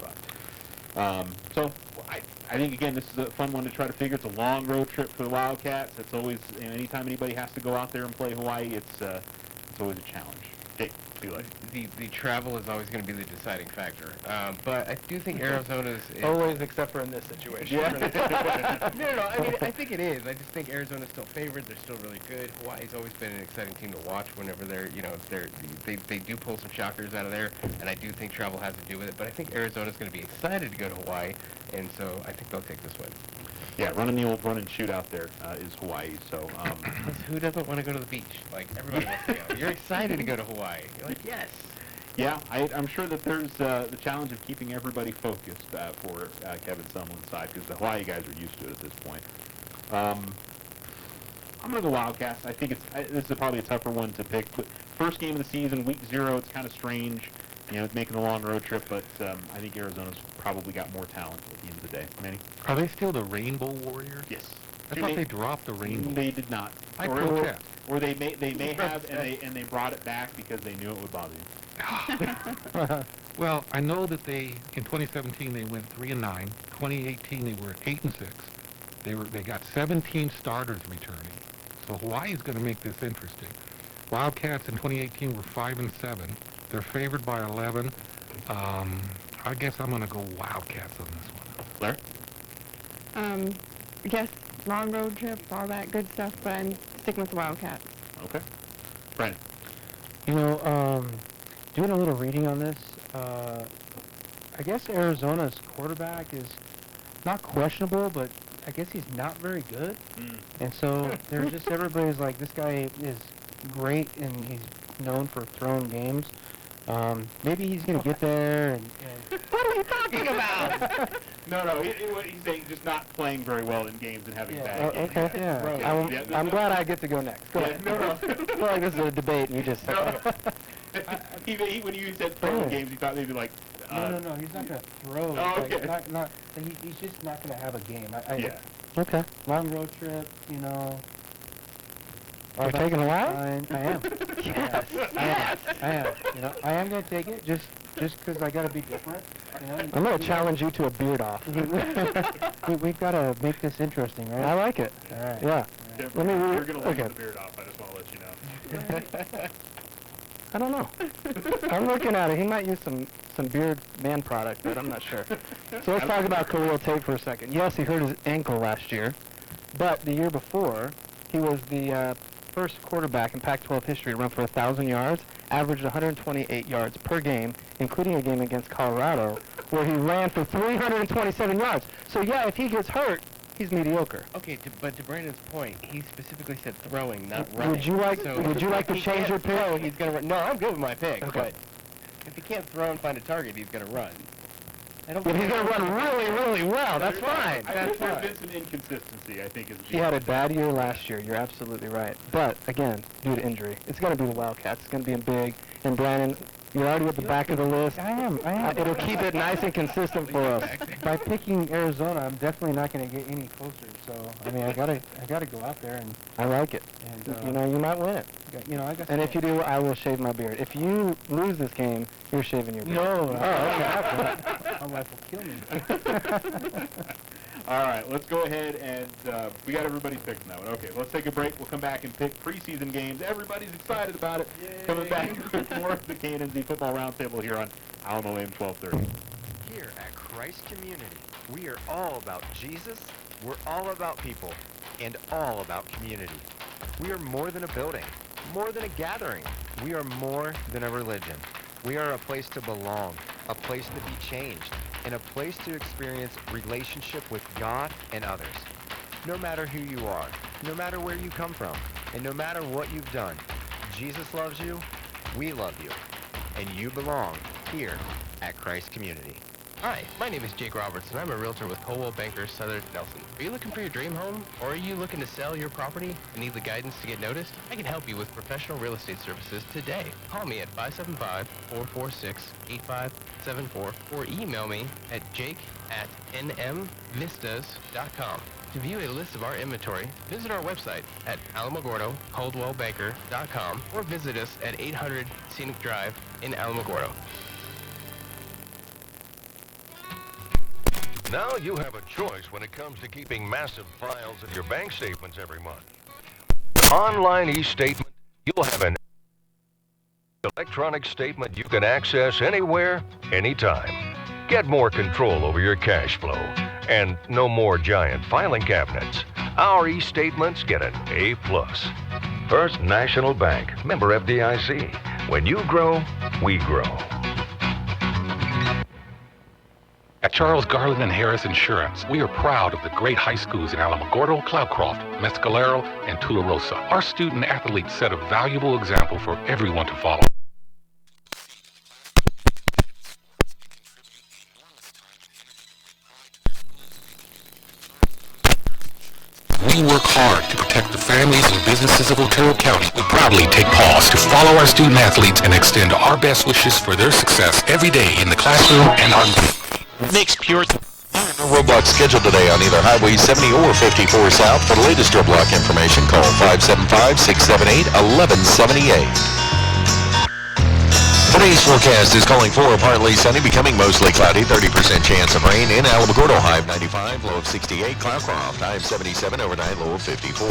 thought. So I think again this is a fun one to try to figure. It's a long road trip for the Wildcats. It's always anytime anybody has to go out there and play Hawaii, it's always a challenge. Jake, too late. The travel is always going to be the deciding factor. But I do think Arizona's... Always except for in this situation. No. I mean, I think it is. I just think Arizona's still favored. They're still really good. Hawaii's always been an exciting team to watch whenever they do pull some shockers out of there, and I do think travel has to do with it. But I think Arizona's going to be excited to go to Hawaii, and so I think they'll take this win. Yeah, running the old run and shoot out there is Hawaii. So who doesn't want to go to the beach? Like, everybody wants to go. You're excited to go to Hawaii. You're like, yes. Yeah, I'm sure that there's the challenge of keeping everybody focused for Kevin Sumlin's side, because the Hawaii guys are used to it at this point. I'm going to go Wildcats. I think this is probably a tougher one to pick. But first game of the season, week 0, it's kind of strange. It's making a long road trip, but I think Arizona's probably got more talent at the end of the day. Manny? Are they still the Rainbow Warriors? Yes. I thought they dropped the Rainbow. They did not. I protest. Or they may have, and they brought it back because they knew it would bother you. Well, I know that in 2017 they went 3-9. 2018 they were 8-6. They got 17 starters returning. So Hawaii's going to make this interesting. Wildcats in 2018 were 5-7. They're favored by 11. I guess I'm going to go Wildcats on this one. Blair? I guess long road trip, all that good stuff, but I'm sticking with the Wildcats. Okay. Brandon? Doing a little reading on this, I guess Arizona's quarterback is not questionable, but I guess he's not very good. And so there's just everybody's like, this guy is great and he's known for throwing games. Maybe he's going to get there and What are you talking about? No, he's saying just not playing very well in games and having bad games. Okay, yeah. I'm glad I get to go next. Go ahead. No. I feel like this is a debate, and you just... When you said throwing games, you thought maybe like... No, he's not going to throw. Oh, okay. He's just not going to have a game. Yeah. Okay. Long road trip, You're taking a while? I am. Yes. I am. I am going to take it just because I got to be different. I'm going to challenge you to a beard off. We've got to make this interesting, right? I like it. All right. Yeah. Let me You're going to leave okay. the beard off, I just want to let you know. I don't know. I'm looking at it. He might use some beard man product, but I'm not sure. So let's talk about Khalil Tate for a second. Yes, he hurt his ankle last year, but the year before, he was the first quarterback in Pac-12 history to run for 1,000 yards, averaged 128 yards per game, including a game against Colorado, where he ran for 327 yards. So yeah, if he gets hurt, he's mediocre. Okay, but to Brandon's point, he specifically said throwing, not running. Would you like to change your pick? Throw, he's gonna run. No, I'm good with my pick. Okay. But if he can't throw and find a target, he's gonna run. If he's going to run really, really well, that's fine. I think there's been some inconsistency, I think. He had a bad year last year. You're absolutely right. But, again, due to injury, it's going to be the Wildcats. It's going to be big. And, Brandon, You're already at the back of the list. I am. It'll keep it nice and consistent for us. By picking Arizona, I'm definitely not going to get any closer. So I mean, I gotta go out there and. I like it. And you know, you might win it. I got. And if you do, I will shave my beard. If you lose this game, you're shaving your beard. No. Okay. My wife will kill me. All right, let's go ahead and we got everybody picked now. Okay, let's take a break. We'll come back and pick preseason games. Everybody's excited about it. Yay. Coming back with more of the KNMZ Football Roundtable here on Alamo AM 1230. Here at Christ Community, we are all about Jesus, we're all about people, and all about community. We are more than a building, more than a gathering. We are more than a religion. We are a place to belong, a place to be changed, and a place to experience relationship with God and others. No matter who you are, no matter where you come from, and no matter what you've done, Jesus loves you, we love you, and you belong here at Christ Community. Hi, my name is Jake Roberts, and I'm a realtor with Coldwell Banker Southern Nelson. Are you looking for your dream home, or are you looking to sell your property and need the guidance to get noticed? I can help you with professional real estate services today. Call me at 575-446-8574 or email me at jake@nmvistas.com. To view a list of our inventory, visit our website at alamogordo-coldwellbanker.com or visit us at 800 Scenic Drive in Alamogordo. Now you have a choice when it comes to keeping massive files of your bank statements every month. Online e-statement, you'll have an electronic statement you can access anywhere, anytime. Get more control over your cash flow and no more giant filing cabinets. Our e-statements get an A+. First National Bank, member FDIC. When you grow, we grow. At Charles Garland and Harris Insurance, we are proud of the great high schools in Alamogordo, Cloudcroft, Mescalero, and Tularosa. Our student-athletes set a valuable example for everyone to follow. We work hard to protect the families and businesses of Otero County. We proudly take pause to follow our student-athletes and extend our best wishes for their success every day in the classroom and on Makes pure... Roadblock scheduled today on either Highway 70 or 54 South. For the latest roadblock information, call 575-678-1178. Today's forecast is calling for partly sunny, becoming mostly cloudy, 30% chance of rain in Alamogordo, high of 95, low of 68. Cloudcroft, high of 77, overnight low of 54.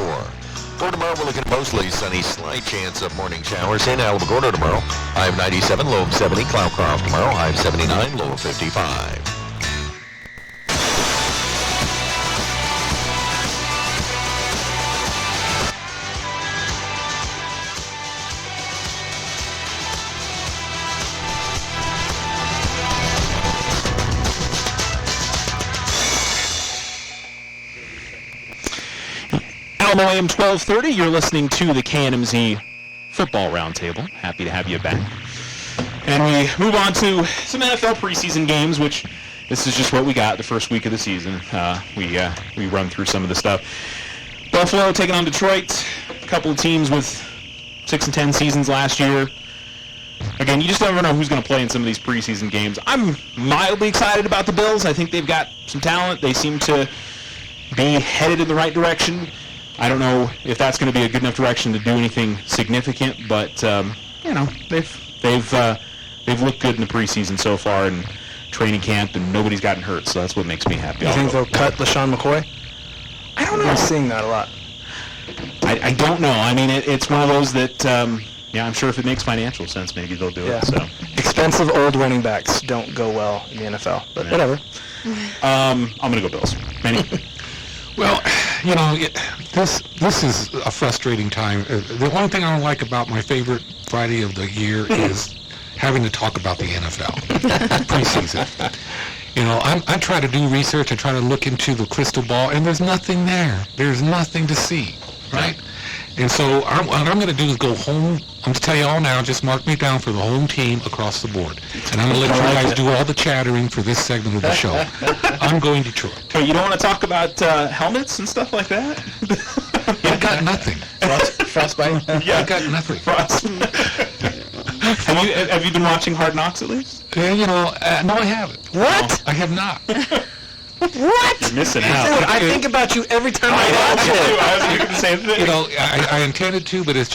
For tomorrow, we're looking at mostly sunny, slight chance of morning showers in Alamogordo tomorrow, high of 97, low of 70. Cloudcroft tomorrow, high of 79, low of 55. Alamo AM 1230, you're listening to the KNMZ Football Roundtable. Happy to have you back. And we move on to some NFL preseason games, which this is just what we got the first week of the season. We run through some of the stuff. Buffalo taking on Detroit, a couple of teams with 6-10 seasons last year. Again, you just never know who's going to play in some of these preseason games. I'm mildly excited about the Bills. I think they've got some talent. They seem to be headed in the right direction. I don't know if that's going to be a good enough direction to do anything significant, but you know, they've looked good in the preseason so far in training camp, and nobody's gotten hurt, so that's what makes me happy. You think they'll cut LaShawn McCoy? I don't know. I'm seeing that a lot. I don't know. I mean, it's one of those that yeah, I'm sure if it makes financial sense, maybe they'll do it. So expensive old running backs don't go well in the NFL, but whatever. I'm gonna go Bills. Manny? Well, you know, this is a frustrating time. The only thing I don't like about my favorite Friday of the year is having to talk about the NFL preseason. You know, I try to do research, I try to look into the crystal ball, and there's nothing there. There's nothing to see, right? And so what I'm going to do is go home. I'm going to tell you all now, just mark me down for the home team across the board. And I'm going to let you guys do all the chattering for this segment of the show. I'm going Detroit. Hey, you don't want to talk about helmets and stuff like that? I got nothing. Frostbite? Yeah, I got nothing. Have you been watching Hard Knocks at least? No, I haven't. What? I have not. What? You're missing out. Dude, I think about you every time I watch it. I was thinking the same thing. I intended to, but it's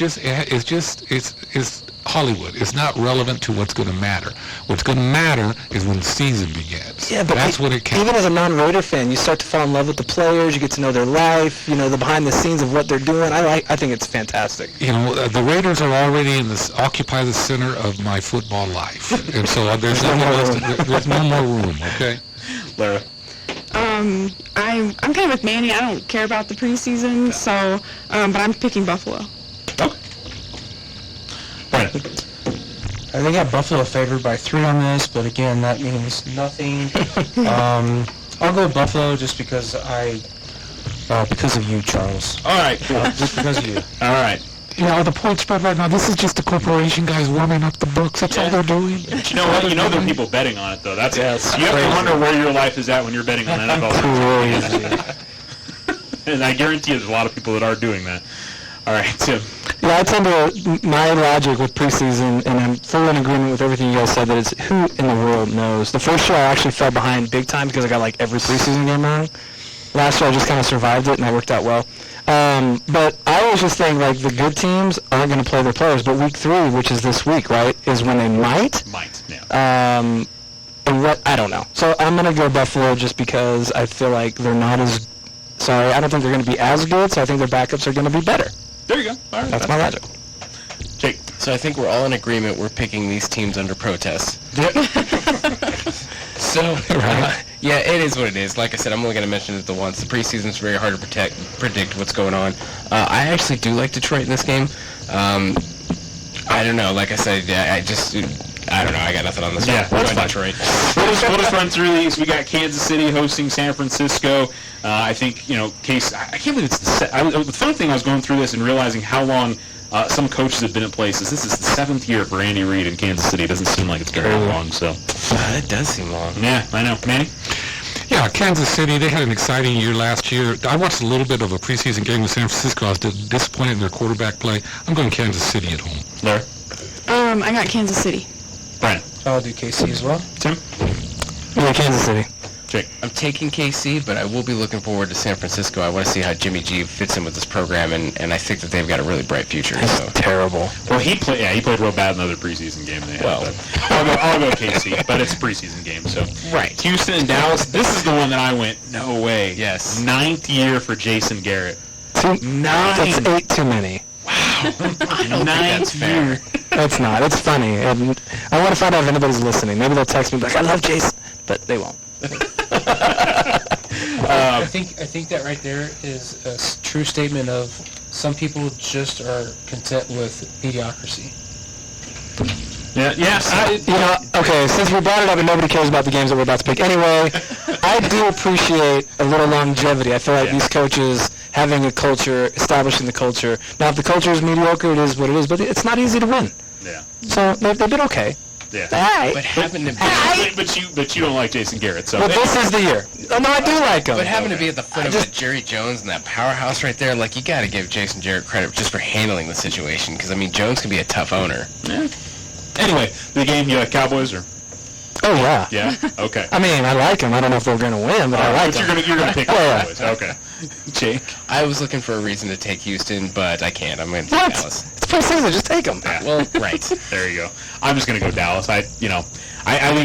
Hollywood. It's not relevant to what's going to matter. What's going to matter is when the season begins. Yeah, but that's when it counts. Even as a non-Raider fan, you start to fall in love with the players. You get to know their life. The behind the scenes of what they're doing. I think it's fantastic. The Raiders are already occupy the center of my football life, and so there's no more room. Okay, Lara. I'm kind of with Manny. I don't care about the preseason, so but I'm picking Buffalo. Okay. Right. I think I got Buffalo favored by 3 on this, but again, that means nothing. I'll go Buffalo just because because of you, Charles. All right, cool. Just because of you. All right. The point spread right now, this is just the corporation guys warming up the books. That's all they're doing. But you know what? There are people betting on it, though. You have to wonder where your life is at when you're betting on NFL. And I guarantee you there's a lot of people that are doing that. All right, Tim. Yeah, I tend to, my logic with preseason, and I'm fully in agreement with everything you guys said, that it's who in the world knows. The first year I actually fell behind big time because I got every preseason game wrong. Last year I just kind of survived it, and I worked out well. But I always just think, the good teams aren't going to play their players, but week 3, which is this week, right, is when they might. Yeah. And I don't know. So I'm going to go Buffalo just because I feel like they're not as, I don't think they're going to be as good, so I think their backups are going to be better. There you go. All right. That's my logic. Jake. So I think we're all in agreement we're picking these teams under protest. So, yeah, it is what it is. Like I said, I'm only going to mention it the once. The preseason is very hard to predict what's going on. I actually do like Detroit in this game. I don't know. Like I said, I don't know. I got nothing on this one. We're going Detroit. We'll just run through these. We got Kansas City hosting San Francisco. I think, Case, I can't believe it's the fun thing I was going through this and realizing how long some coaches have been in place. This is the 7th year for Andy Reid in Kansas City. It doesn't seem like it's very long, so. It does seem long. Yeah, I know. Manny? Yeah, Kansas City, they had an exciting year last year. I watched a little bit of a preseason game with San Francisco. I was disappointed in their quarterback play. I'm going Kansas City at home. Larry? I got Kansas City. Brian? I'll do KC as well. Tim? Yeah, Kansas City. Jake? I'm taking KC, but I will be looking forward to San Francisco. I want to see how Jimmy G fits in with this program, and I think that they've got a really bright future. That's terrible. Well, he played real bad in the other preseason game they had. Well, I'll go KC, but it's a preseason game, so. Right. Houston and Dallas, this is the one that I went, no way. Yes. 9th year for Jason Garrett. 9. That's 8 too many. Wow. I don't think that's fair. That's not. It's funny. And I want to find out if anybody's listening. Maybe they'll text me I love Jason, but they won't. I think that right there is a true statement of some people just are content with mediocrity. Yeah. Yes. Okay, since we brought it up and nobody cares about the games that we're about to pick anyway, I do appreciate a little longevity. I feel like these coaches having a culture, establishing the culture. Now, if the culture is mediocre, it is what it is, but it's not easy to win. Yeah. So they've been okay. Yeah. But having to be... But you don't like Jason Garrett, so... Well, this is the year. Oh, no, I do like him. But having to be at the foot of that Jerry Jones and that powerhouse right there, you got to give Jason Garrett credit just for handling the situation, because, Jones can be a tough owner. Yeah. Anyway, the game, you like Cowboys, or... Oh, yeah. Yeah? Okay. I like him. I don't know if they're going to win, but I like him. You're gonna pick the Cowboys. Okay. Jake? I was looking for a reason to take Houston, but I can't. I'm going to take Dallas. It's preseason. Just take them. Yeah. Well, right. There you go. I'm just going to go Dallas. I think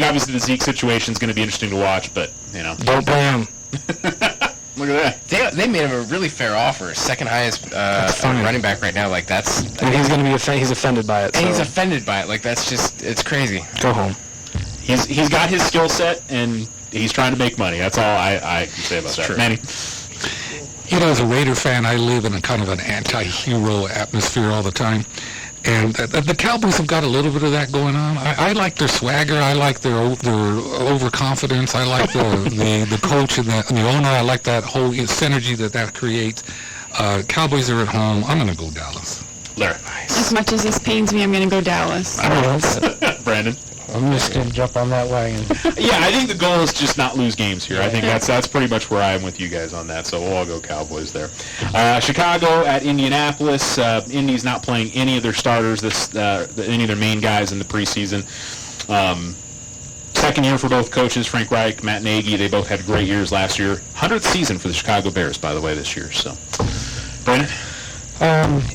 obviously the Zeke situation is going to be interesting to watch, but, Don't play him. Look at that. They made him a really fair offer. Second highest running back right now. That's... And he's going to be he's offended by it. And he's offended by it. That's just... It's crazy. Go home. He's got his skill set, and he's trying to make money. That's all I can say about that. True. Manny? As a Raider fan, I live in a kind of an anti-hero atmosphere all the time. And the Cowboys have got a little bit of that going on. I like their swagger. I like their overconfidence. I like the coach and the owner. I like that whole synergy that creates. Cowboys are at home. I'm going to go Dallas. Larry? As much as this pains me, I'm going to go Dallas. Brandon? I'm just going to jump on that wagon. Yeah, I think the goal is just not lose games here. I think that's pretty much where I am with you guys on that, so we'll all go Cowboys there. Chicago at Indianapolis. Indy's not playing any of their starters, any of their main guys in the preseason. Second year for both coaches, Frank Reich, Matt Nagy. They both had great years last year. 100th season for the Chicago Bears, by the way, this year. So, Brandon?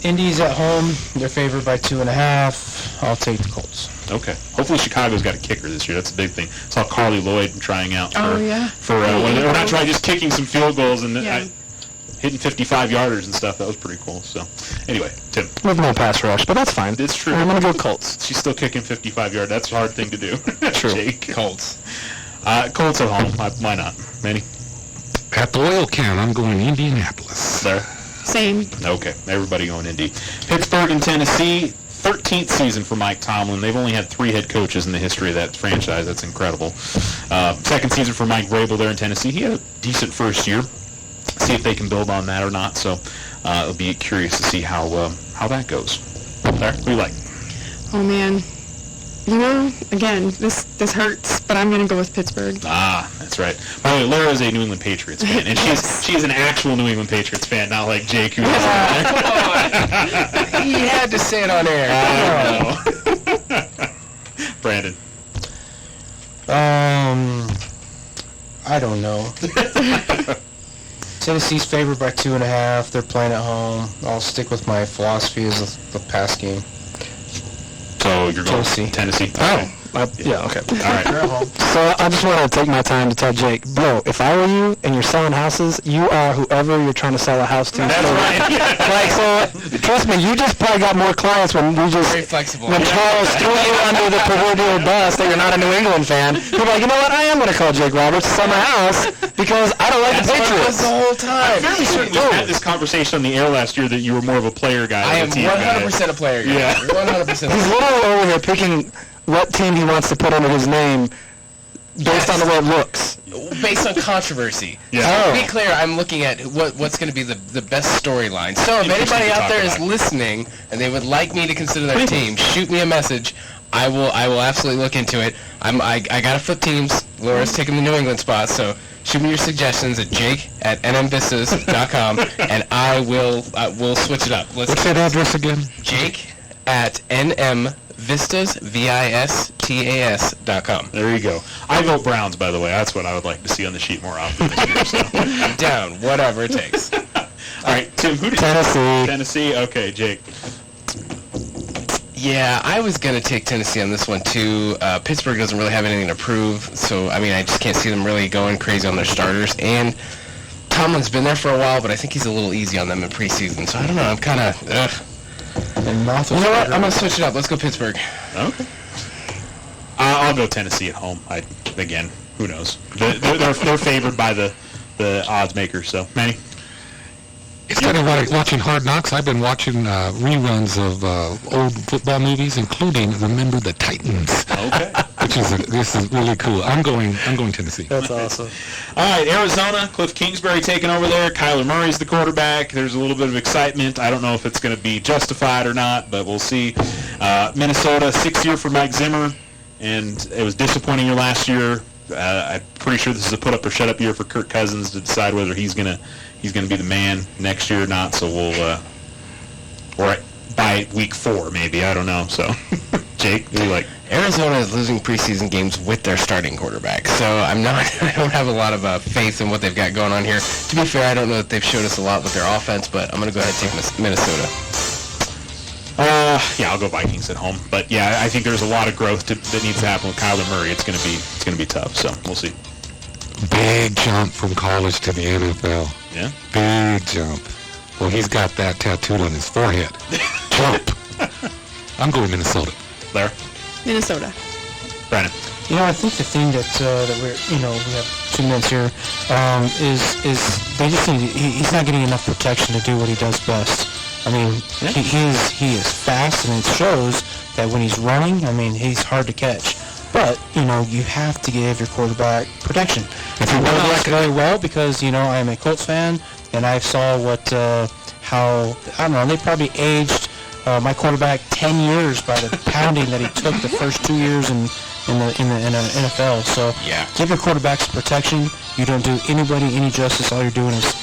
Indy's at home. They're favored by 2.5. I'll take the Colts. Okay. Hopefully Chicago's got a kicker this year. That's a big thing. Saw Carly Lloyd trying out we're not trying, just kicking some field goals and hitting 55-yarders and stuff. That was pretty cool. So, anyway, Tim. With no pass rush, but that's fine. It's true. I'm going to go Colts. She's still kicking 55-yard. That's a hard thing to do. True. Jake. Colts. Colts at home. Why not? Manny? At the oil can, I'm going Indianapolis. There. Same. Okay. Everybody going Indy. Pittsburgh and Tennessee. 13th season for Mike Tomlin. They've only had 3 head coaches in the history of that franchise. That's incredible. Second season for Mike Vrabel there in Tennessee. He had a decent first year. See if they can build on that or not. So it'll be curious to see how that goes. There, what do you like? Oh, man. You know, again, this hurts, but I'm going to go with Pittsburgh. Ah, that's right. By the way, Laura is a New England Patriots fan, and she's an actual New England Patriots fan, not like Jake, who He had to say it on air. I don't know. Brandon. I don't know. Tennessee's favored by 2.5. They're playing at home. I'll stick with my philosophy as the pass game. So you're going Tennessee? Oh. Yeah, okay. All right. So I just wanted to take my time to tell Jake, bro, if I were you and you're selling houses, you are whoever you're trying to sell a house to. That's right. So trust me, you just probably got more clients when we just Very flexible. when Charles threw you under the proverbial bus that you're not a New England fan. You're like, you know what? I am going to call Jake Roberts to sell my house because I don't like the Patriots. The whole time. I'm fairly certain we had this conversation on the air last year that you were more of a player guy. I am 100% a player guy. Yeah. 100%. He's literally over here picking what team he wants to put under his name based on the way it looks. Based on controversy. Yeah. So to be clear, I'm looking at what's going to be the best storyline. So if anybody out there is listening and they would like me to consider their team, shoot me a message. I will absolutely look into it. I got to flip teams. Laura's taking the New England spot, so shoot me your suggestions at jake@nmvistas.com, and we'll switch it up. What's that address again? Jake@nmvistas, VISTAS.com. There you go. I vote Browns, by the way. That's what I would like to see on the sheet more often this year. So. I'm down. Whatever it takes. All right, Tim, who did Tennessee. Tennessee? Okay, Jake. Yeah, I was going to take Tennessee on this one, too. Pittsburgh doesn't really have anything to prove, so, I mean, I just can't see them really going crazy on their starters. And Tomlin's been there for a while, but I think he's a little easy on them in preseason. So, I don't know. I'm kind of, And you know what? I'm going to switch it up. Let's go Pittsburgh. Okay. I'll go Tennessee at home. Again, who knows? They're favored by the odds makers, so. Manny? It's kind of like watching Hard Knocks. I've been watching reruns of old football movies, including Remember the Titans. Okay. This is really cool. I'm going Tennessee. That's awesome. All right, Arizona, Cliff Kingsbury taking over there. Kyler Murray's the quarterback. There's a little bit of excitement. I don't know if it's going to be justified or not, but we'll see. Minnesota, 6th year for Mike Zimmer, and it was disappointing year last year. I'm pretty sure this is a put-up-or-shut-up year for Kirk Cousins to decide whether he's going to be the man next year or not. So we'll, or by week 4 maybe. I don't know. So, Jake, what do you like? Arizona is losing preseason games with their starting quarterback, so I don't have a lot of faith in what they've got going on here. To be fair, I don't know that they've showed us a lot with their offense, but I'm going to go ahead and take Minnesota. Yeah, I'll go Vikings at home. But yeah, I think there's a lot of growth that needs to happen with Kyler Murray. It's going to be tough. So we'll see. Big jump from college to the NFL. Yeah. Big jump. Well, he's got that tattooed on his forehead. Jump. I'm going Minnesota. Larry? Minnesota. Brandon? You know, I think the thing that we're, we have 2 minutes here, is they just need, he's not getting enough protection to do what he does best. I mean, he is fast, and it shows that when he's running, I mean, he's hard to catch. But, you have to give your quarterback protection. If you know that very well, because, I am a Colts fan, and I saw how, I don't know, they probably aged my quarterback 10 years by the pounding that he took the first 2 years in in the NFL. So give your quarterbacks protection. You don't do anybody any justice. All you're doing is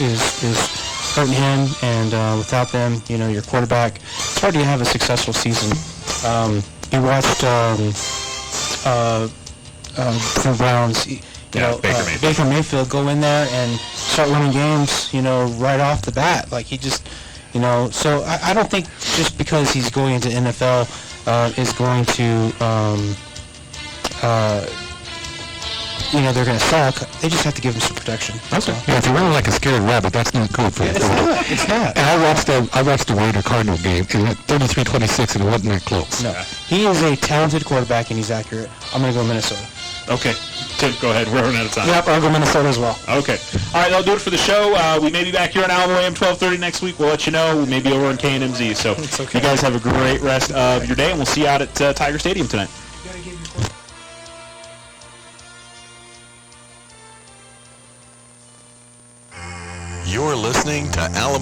hurting him, and without them, your quarterback, it's hard to have a successful season. You watched the Browns. Baker Mayfield go in there and start winning games, right off the bat. Like he just, so I don't think just because he's going into NFL is going to, they're going to suck. They just have to give him some protection. Okay. Yeah, if you're running like a scared rabbit, that's not good for you. It's not. And I watched the Raider Cardinal game, and it 33-26, and it wasn't that close. No. He is a talented quarterback, and he's accurate. I'm going to go Minnesota. Okay. Tim, go ahead. We're running out of time. Yep, I'll go Minnesota as well. Okay. All right, that'll do it for the show. We may be back here on Alamo AM 1230 next week. We'll let you know. We may be over on KNMZ. So you guys have a great rest of your day, and we'll see you out at Tiger Stadium tonight. You're listening to Alamo